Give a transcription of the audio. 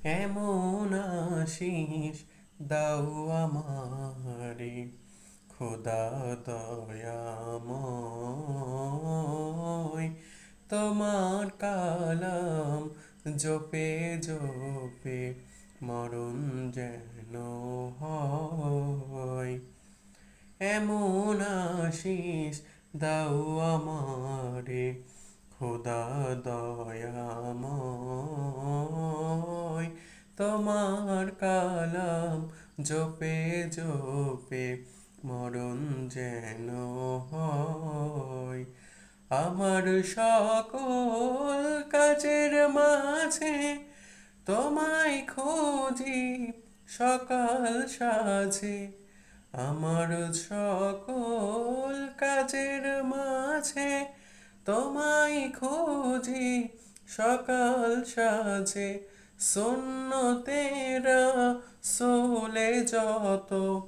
এমন আশিস দাও আমারে, খোদা দয়াময়। তোমার কালাম জপে জপে মরণ যেন হয়। এমন আশিস দাও আমারে, খোদা দয়াময়। তোমার কালাম জপে জপে মরণ যেন হয়। আমার সকল কাজের মাঝে তোমায় খুঁজি সকাল সাজে। আমার সকল কাজের মাঝে তোমায় খুঁজি সকাল সাজে। সুন্নতেরা সোলে যত